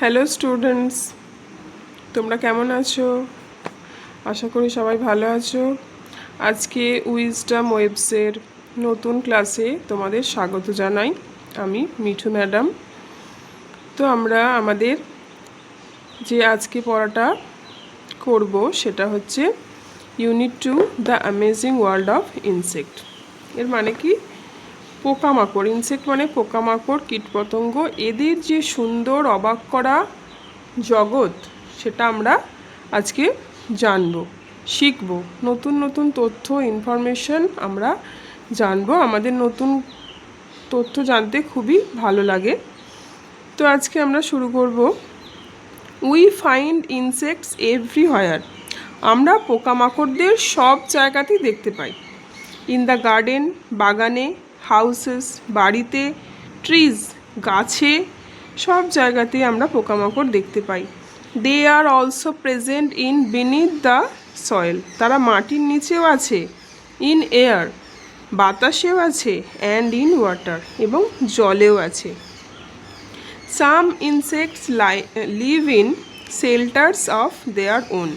Hello students, তোমরা কেমন আছো? আশা করি সবাই ভালো আছো। আজকে উইজডম ওয়েবসের নতুন ক্লাসে তোমাদের স্বাগত জানাই। আমি মিঠু ম্যাডাম। তো আমরা আমাদের যে আজকে পড়াটা করব সেটা হচ্ছে unit 2 the amazing world of insect. এর মানে কি? পোকামাকড়। ইনসেক্ট মানে পোকামাকড়, কীটপতঙ্গ। এদের যে সুন্দর অবাক করা জগৎ, সেটা আমরা আজকে জানবো, শিখবো। নতুন নতুন তথ্য, ইনফরমেশন আমরা জানবো। আমাদের নতুন তথ্য জানতে খুবই ভালো লাগে। তো আজকে আমরা শুরু করব। We find insects everywhere. আমরা পোকামাকড়দের সব জায়গাতেই দেখতে পাই। ইন দ্য গার্ডেন, বাগানে, হাউসেস, বাড়িতে, ট্রিজ, গাছে, সব জায়গাতেই আমরা পোকামাকড় দেখতে পাই। They are also present in beneath the soil. তারা মাটির নিচেও আছে। ইন এয়ার, বাতাসেও আছে। অ্যান্ড ইন ওয়াটার, এবং জলেও আছে। Some insects live in shelters of their own.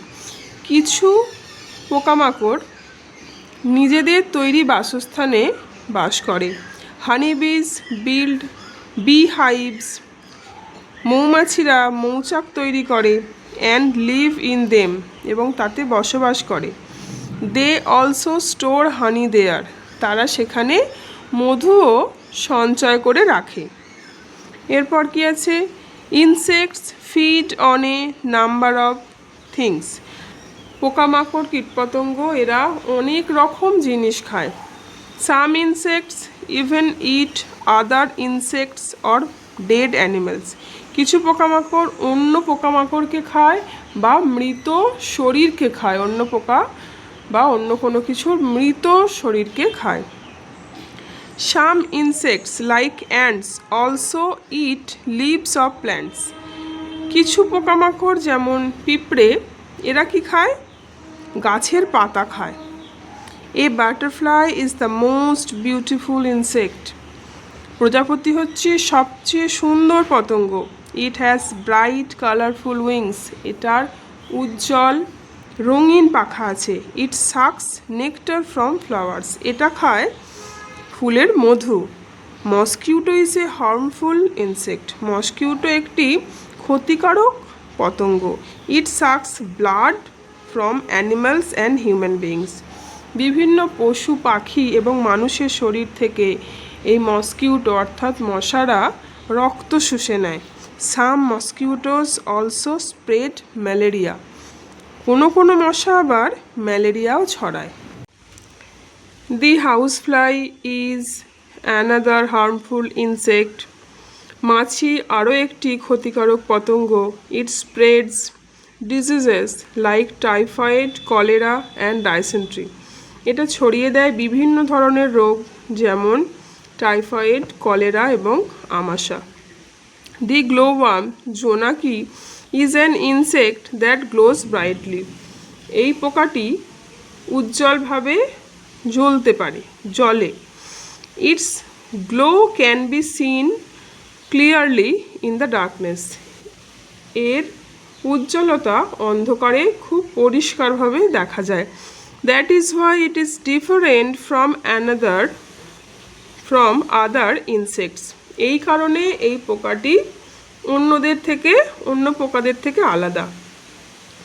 কিছু পোকামাকড় নিজেদের তৈরি বাসস্থানে বাস করে। Honeybees build bee hives. মৌমাছিরা মৌচাক তৈরি করে। অ্যান্ড লিভ ইন দেম, এবং তাতে বসবাস করে। They also store honey there. তারা সেখানে মধুও সঞ্চয় করে রাখে। এরপর কি আছে? Insects feed on a number of things. পোকামাকড়, কীটপতঙ্গ এরা অনেক রকম জিনিস খায়। Some insects even eat other insects or dead animals. কিছু পোকামাকড় অন্য পোকামাকড়কে খায় বা মৃত শরীরকে খায়। অন্য পোকা বা অন্য কোনো কিছুর মৃত শরীরকে খায়। Some insects like ants also eat leaves of plants. কিছু পোকামাকড় যেমন পিঁপড়ে, এরা কি খায়? গাছের পাতা খায়। A butterfly is the most beautiful insect. প্রজাপতি হচ্ছে সবচেয়ে সুন্দর পতঙ্গ। It has bright colourful wings. এটার উজ্জ্বল রঙিন পাখা আছে। It sucks nectar from flowers. এটা খায় ফুলের মধু। Mosquito is a harmful insect. Mosquito একটি ক্ষতিকারক পতঙ্গ। It sucks blood from animals and human beings. বিভিন্ন পশু, পাখি এবং মানুষের শরীর থেকে এই মসকিউটো অর্থাৎ মশারা রক্ত শুষে নেয়। Some mosquitoes also spread malaria. কোনো কোনো মশা আবার ম্যালেরিয়াও ছড়ায়। The house fly is another harmful insect. মাছি আরও একটি ক্ষতিকারক পতঙ্গ। It spreads diseases like typhoid, cholera and dysentery. এটা ছড়িয়ে দেয় বিভিন্ন ধরনের রোগ, যেমন টাইফয়েড, কলেরা এবং আমাশা। দি গ্লোওয়ার্ম, জোনাকি, is an insect that gloss brightly. এই পোকাটি উজ্জ্বলভাবে জ্বলতে পারে, জলে। It's glow can be seen clearly in the darkness. এর উজ্জ্বলতা অন্ধকারে খুব পরিষ্কারভাবে দেখা যায়। That is why it is different from other insects. এই কারণে এই পোকাটি অন্য পোকাদের থেকে আলাদা।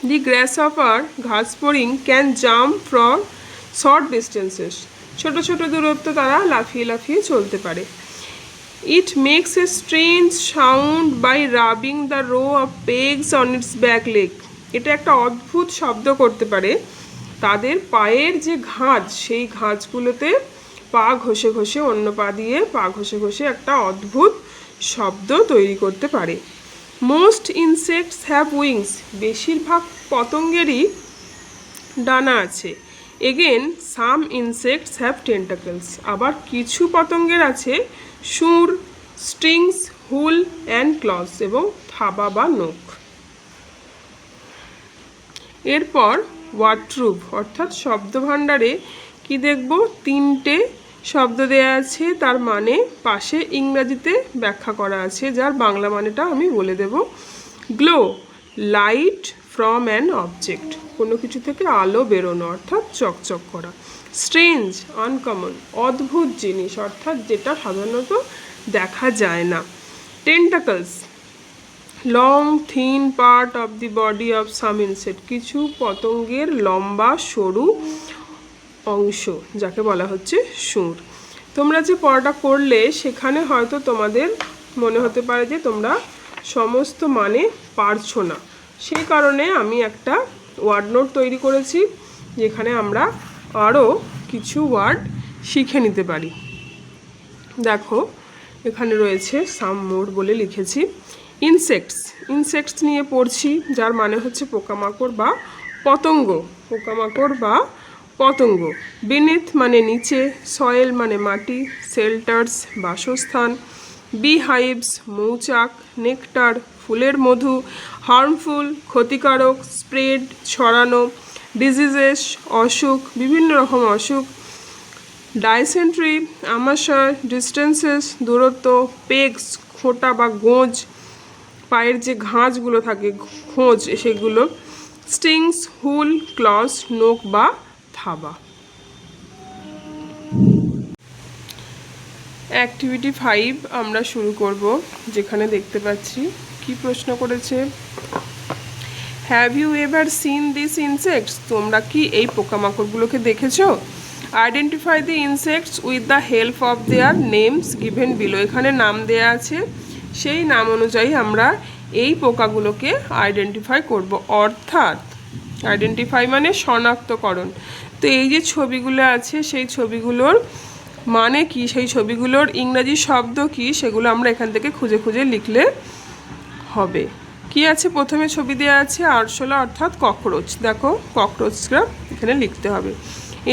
দি গ্রাসহপার, ঘাসফড়িং, can jump from short distances. ছোট ছোট দূরত্ব তারা লাফিয়ে লাফিয়ে চলতে পারে। It makes a strange sound by rubbing the row of pegs on its back leg. এটা একটা অদ্ভুত শব্দ করতে পারে। তাদের পায়ের যে ঘাঁজ, সেই ঘাঁজগুলোতে পা ঘষে ঘষে, অন্য পা দিয়ে পা ঘষে ঘষে একটা অদ্ভুত শব্দ তৈরি করতে পারে। Most insects have wings. বেশিরভাগ পতঙ্গেরই ডানা আছে। Again some insects have tentacles. আবার কিছু পতঙ্গের আছে শুঁড়, স্ট্রিংস, হুল অ্যান্ড ক্লস, এবং থাবা বা নখ। এরপর ওয়ার্ডরুব অর্থাৎ শব্দভাণ্ডারে কি দেখব? 3টে শব্দ দেয়া আছে, তার মানে পাশে ইংরাজিতে ব্যাখ্যা করা আছে, যার বাংলা মানেটা আমি বলে দেব। Glow, light from an object, কোনো কিছু থেকে আলো বেরোনো অর্থাৎ চকচক করা। স্ট্রেঞ্জ, আনকমন, অদ্ভুত জিনিস অর্থাৎ যেটা সাধারণত দেখা যায় না। Tentacles, long thin part of the body of some insect, কিছু পতঙ্গের লম্বা সরু অংশ যাকে বলা হচ্ছে শুঁড়। তোমরা যে পড়াটা করলে সেখানে হয়তো তোমাদের মনে হতে পারে যে তোমরা সমস্ত মানে পারছো না, সেই কারণে আমি একটা ওয়ার্ড নোট তৈরি করেছি যেখানে আমরা আরও কিছু ওয়ার্ড শিখে নিতে পারি। দেখো এখানে রয়েছে সাম মোর বলে লিখেছি। ইনসেক্টস, ইনসেক্টস নিয়ে পড়ছি, যার মানে হচ্ছে পোকামাকড় বা পতঙ্গ, পোকামাকড় বা পতঙ্গ। বিনিথ মানে নিচে, সয়েল মানে মাটি, শেল্টার্স বাসস্থান, বি হাইভস মৌচাক, নেকটার ফুলের মধু, হার্মফুল ক্ষতিকারক, স্প্রেড ছড়ানো, ডিজিজেস অসুখ বিভিন্ন রকম অসুখ, ডাইসেন্ট্রি আমাশয়, ডিস্টেন্সেস দূরত্ব, পেগস খোঁটা বা গোঁজ, পায়ের যে ঘাঁজগুলো থাকে খোঁজ সেগুলো, স্টিংস হুল, ক্লস নোক বা থাবা। অ্যাক্টিভিটি 5 আমরা শুরু করব, যেখানে দেখতে পাচ্ছি কি প্রশ্ন করেছে। Have you ever seen this insects, তোমরা কি এই পোকামাকড়গুলোকে দেখেছো? Identify the insects with the help of their names given below, এখানে নাম দেয়া আছে, সেই নাম অনুযায়ী আমরা এই পোকাগুলোকে আইডেন্টিফাই করব, অর্থাৎ আইডেন্টিফাই মানে শনাক্তকরণ। তো এই যে ছবিগুলো আছে সেই ছবিগুলোর মানে কি, সেই ছবিগুলোর ইংরাজি শব্দ কি, সেগুলো আমরা এখান থেকে খুঁজে খুঁজে লিখলে হবে। কি আছে, প্রথমে ছবি দেওয়া আছে আরশোলা অর্থাৎ ককরোচ, দেখো ককরোচটা এখানে লিখতে হবে।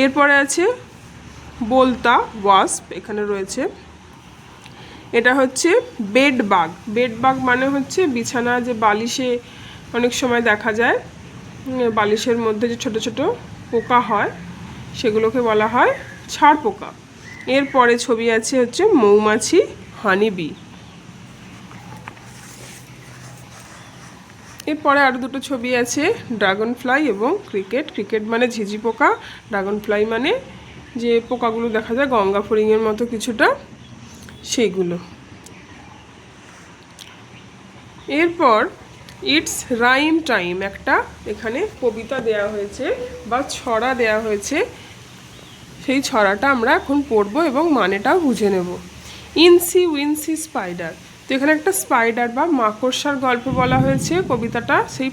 এরপরে আছে বোলতা ওয়াস্প, এখানে রয়েছে। এটা হচ্ছে বেড বাগ, বেড বাগ মানে হচ্ছে বিছানা যে বালিশে অনেক সময় দেখা যায়, বালিশের মধ্যে যে ছোট ছোট পোকা হয় সেগুলোকে বলা হয় ছাড় পোকা। এরপরে ছবি আছে হচ্ছে মৌমাছি হানিবি। এরপরে আরও দুটো ছবি আছে ড্রাগন ফ্লাই এবং ক্রিকেট, ক্রিকেট মানে ঝিঝি পোকা, ড্রাগন ফ্লাই মানে যে পোকাগুলো দেখা যায় গঙ্গা ফড়িংয়ের মতো কিছুটা সেইগুলো। এরপর ইটস রাইম টাইম, একটা এখানে কবিতা দেয়া হয়েছে বা ছড়া দেয়া হয়েছে, সেই ছড়াটা আমরা এখন পড়বো এবং মানেটাও বুঝে নেব। ইনসি উইনসি স্পাইডার, তো এখানে একটা স্পাইডার বা মাকড়সার গল্প বলা হয়েছে কবিতাটা, সেই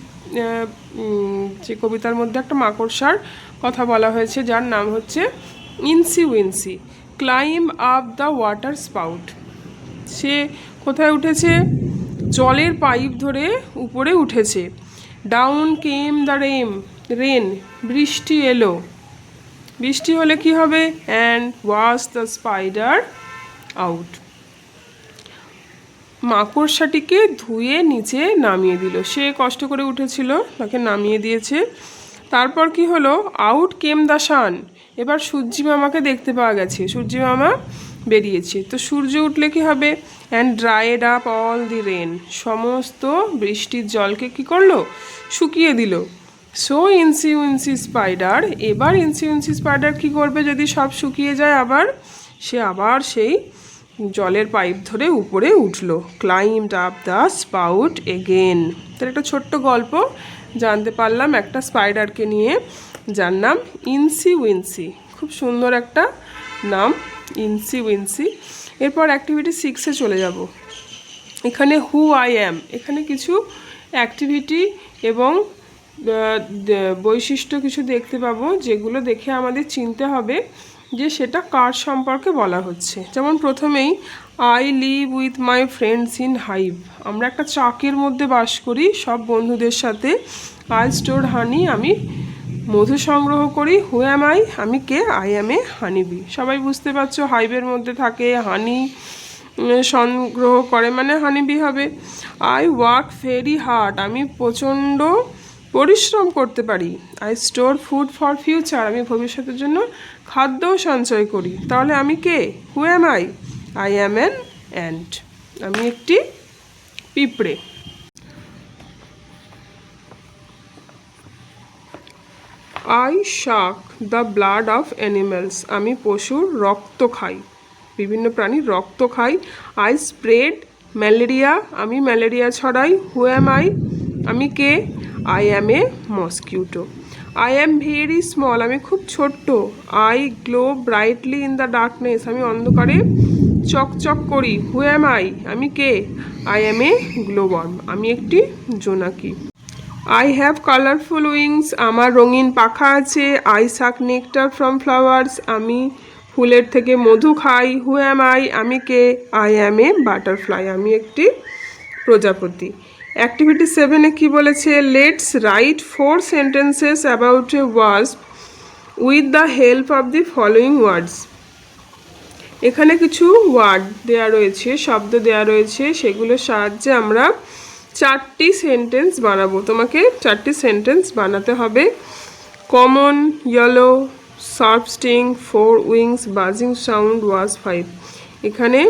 যে কবিতার মধ্যে একটা মাকড়সার কথা বলা হয়েছে যার নাম হচ্ছে Incy Wincy. Climb up the water spout, সে কোথায় উঠেছে, জলের পাইপ ধরে উপরে উঠেছে। ডাউন কেম দ্য রেন, বৃষ্টি এলো, বৃষ্টি হলে কি হবে, and wash the spider out, মাকড়সাটিকে ধুয়ে নিচে নামিয়ে দিল, সে কষ্ট করে উঠেছিল তাকে নামিয়ে দিয়েছে। তারপর কি হলো, আউট কেম দ্য সান, এবার সূর্যি মামাকে দেখতে পাওয়া গেছে, সূর্যি মামা বেরিয়েছে। তো সূর্য উঠলে কি হবে, and dried up all the rain, সমস্ত বৃষ্টির জলকে কি করলো, শুকিয়ে দিল। সো ইনসি উইনসি স্পাইডার, এবার ইনসি উইনসি স্পাইডার কী করবে যদি সব শুকিয়ে যায়, সে আবার সেই জলের পাইপ ধরে উপরে উঠলো। Climbed up the spout again. তার একটা ছোট্ট গল্প জানতে পারলাম একটা স্পাইডারকে নিয়ে, যার নাম ইনসি উইনসি, খুব সুন্দর একটা নাম ইনসি উইনসি। এরপর অ্যাক্টিভিটি 6-এ চলে যাব। এখানে হু আই অ্যাম, এখানে কিছু অ্যাক্টিভিটি এবং বৈশিষ্ট্য কিছু দেখতে পাবো, যেগুলো দেখে আমাদের চিনতে হবে যে সেটা কার সম্পর্কে বলা হচ্ছে। যেমন প্রথমেই I live with my friends in hive, আমরা একটা চাকের মধ্যে বাস করি সব বন্ধুদের সাথে। আই স্টোর হানি, আমি মধু সংগ্রহ করি। হু অ্যাম আই, আমি কে, আই অ্যাম এ হানিবি। সবাই বুঝতে পারছো, হাইভের মধ্যে থাকে, হানি সংগ্রহ করে মানে হানিবি হবে। আই ওয়ার্ক ভেরি হার্ড, আমি প্রচণ্ড পরিশ্রম করতে পারি। I store food for future, আমি ভবিষ্যতের জন্য খাদ্যও সঞ্চয় করি। তাহলে আমি কে, who am I, am an ant, আমি একটি পিঁপড়ে। আই শাক দ্য ব্লাড অফ অ্যানিমেলস, আমি পশুর রক্ত খাই, বিভিন্ন প্রাণীর রক্ত খাই। আই স্প্রেড ম্যালেরিয়া, আমি ম্যালেরিয়া ছড়াই। হু অ্যাম আই, আমি কে? I am a mosquito. I am very small, আমি খুব ছোট্ট। I glow brightly in the darkness, আমি অন্ধকারে চকচক করি। হু অ্যাম আই, আমি কে? আই অ্যাম এ গ্লোওয়ার্ম, আমি একটি জোনাকি। আই হ্যাভ কালারফুল উইংস, আমার রঙিন পাখা আছে। আই সাক নেকটার ফ্রম ফ্লাওয়ার্স, আমি ফুলের থেকে মধু খাই। হু অ্যাম আই, আমি কে? আই অ্যাম এ বাটারফ্লাই, আমি একটি প্রজাপতি। অ্যাক্টিভিটি 7-এ কী বলেছে? Let's write 4 sentences about a wasp with the help of the following words. এখানে কিছু ওয়ার্ড দেয়া রয়েছে, শব্দ দেয়া রয়েছে, সেগুলোর সাহায্যে আমরা 4টি সেন্টেন্স বানাবো। তোমাকে 4টি সেন্টেন্স বানাতে হবে। Common, yellow, sharp sting, 4 wings, buzzing sound, was 5। এখানে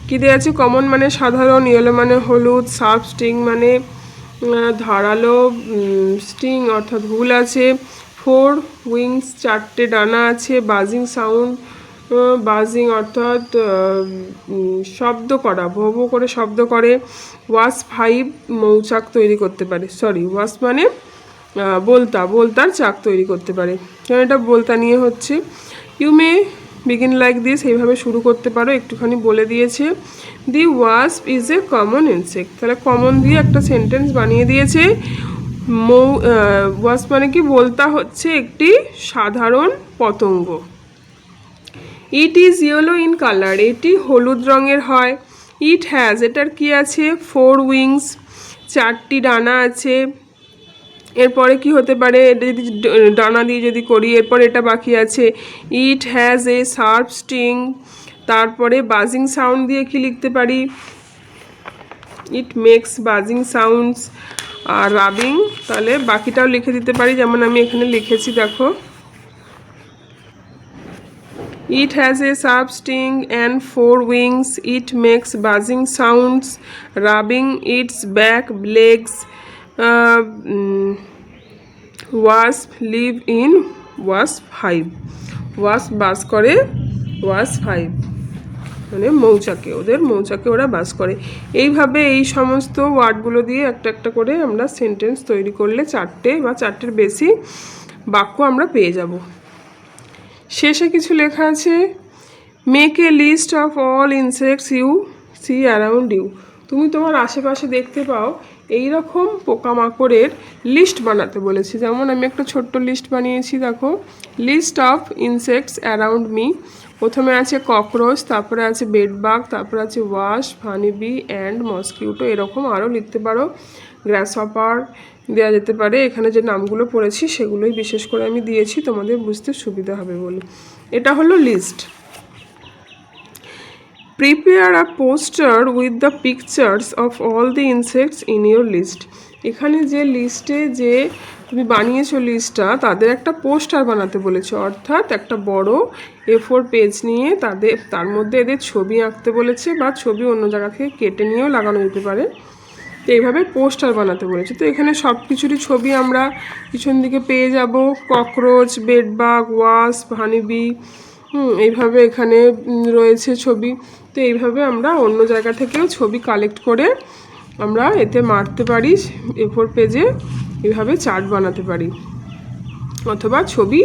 কী দেওয়া আছে? কমন মানে সাধারণ, ইয়েলো মানে হলুদ, শার্প স্টিং মানে ধারালো, স্টিং অর্থাৎ হুল আছে, 4 উইংস 4টে ডানা আছে, বাজিং সাউন্ড, বাজিং অর্থাৎ শব্দ করা, ভো ভো করে শব্দ করে, ওয়াস 5 মৌচাক তৈরি করতে পারে। সরি, ওয়াস মানে বলতার চাক তৈরি করতে পারে, কারণ এটা বলতা নিয়ে হচ্ছে। You may begin like this, এইভাবে শুরু করতে পারো, একটুখানি বলে দিয়েছে। The wasp is a common insect, তাহলে কমন দিয়ে একটা সেন্টেন্স বানিয়ে দিয়েছে। ওয়াস্প মানে কি? বলতা হচ্ছে একটি সাধারণ পতঙ্গ। It is yellow in colour, এটি হলুদ রঙের হয়। ইট হ্যাজ, এটার কি আছে? 4 উইংস, 4টি ডানা আছে। এরপরে কি হতে পারে? এটা যদি ডানা দিয়ে যদি করি, এরপর এটা বাকি আছে। It has a sharp sting, তারপরে বাজিং সাউন্ড দিয়ে কি লিখতে পারি? It makes buzzing sounds. আর রাবিং, তাহলে বাকিটাও লিখে দিতে পারি, যেমন আমি এখানে লিখেছি, দেখো। It has a sharp sting and 4 wings. It makes buzzing sounds, rubbing its back legs. Wasp live in wasp hive. Wasp বাস করে wasp hive, মানে মৌচাকে, ওদের মৌচাকে ওরা বাস করে। এইভাবে এই সমস্ত ওয়ার্ডগুলো দিয়ে একটা একটা করে আমরা সেন্টেন্স তৈরি করলে 4টে বা 4টের বেশি বাক্য আমরা পেয়ে যাব। শেষে কিছু লেখা আছে, make a list of all insects you see around you. তুমি তোমার আশেপাশে দেখতে পাও এই রকম পোকামাকড়ের লিস্ট বানাতে বলেছি। যেমন আমি একটা ছোট্ট লিস্ট বানিয়েছি, দেখো। List of insects around me, প্রথমে আছে ককরোচ, তারপরে আছে বেডবাগ, তারপরে আছে ওয়াস্প, হানিবি অ্যান্ড মসকিউটো, এরকম আরও লিখতে পারো। গ্রাসহপার দেওয়া যেতে পারে। এখানে যে নামগুলো পড়েছি সেগুলোই বিশেষ করে আমি দিয়েছি তোমাদের বুঝতে সুবিধা হবে বলে। এটা হলো list. Prepare a poster with the pictures of all the insects in your list. এখানে যে লিস্টে যে তুমি বানিয়েছো লিস্টটা, তাদের একটা পোস্টার বানাতে বলেছে, অর্থাৎ একটা বড় A4 পেজ নিয়ে তার মধ্যে এদের ছবি আঁকতে বলেছে, বা ছবি অন্য জায়গা থেকে কেটে নিয়েও লাগানো যেতে পারে। তো এইভাবে পোস্টার বানাতে বলেছে। তো এখানে সব কিছুরই ছবি আমরা পিছন দিকে পেয়ে যাব। ককরোচ, বেডবাগ, ওয়াস্প, হানিবি, এইভাবে এখানে রয়েছে ছবি। তো এইভাবে আমরা অন্য জায়গা থেকেও ছবি কালেক্ট করে আমরা এতে মারতে পারি, A4 পেজে এইভাবে চার্ট বানাতে পারি, অথবা ছবি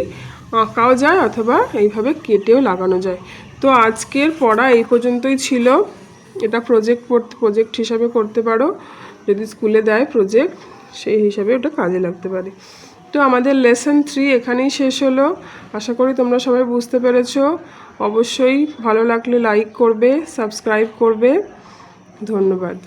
আঁকাও যায়, অথবা এইভাবে কেটেও লাগানো যায়। তো আজকের পড়া এই পর্যন্তই ছিল। এটা প্রজেক্ট হিসাবে করতে পারো, যদি স্কুলে দেয় প্রজেক্ট, সেই হিসাবে ওটা কাজে লাগতে পারে। তো আমাদের লেসন 3 এখানেই শেষ হলো। আশা করি তোমরা সবাই বুঝতে পেরেছো। অবশ্যই ভালো লাগলে লাইক করবে, সাবস্ক্রাইব করবে। ধন্যবাদ।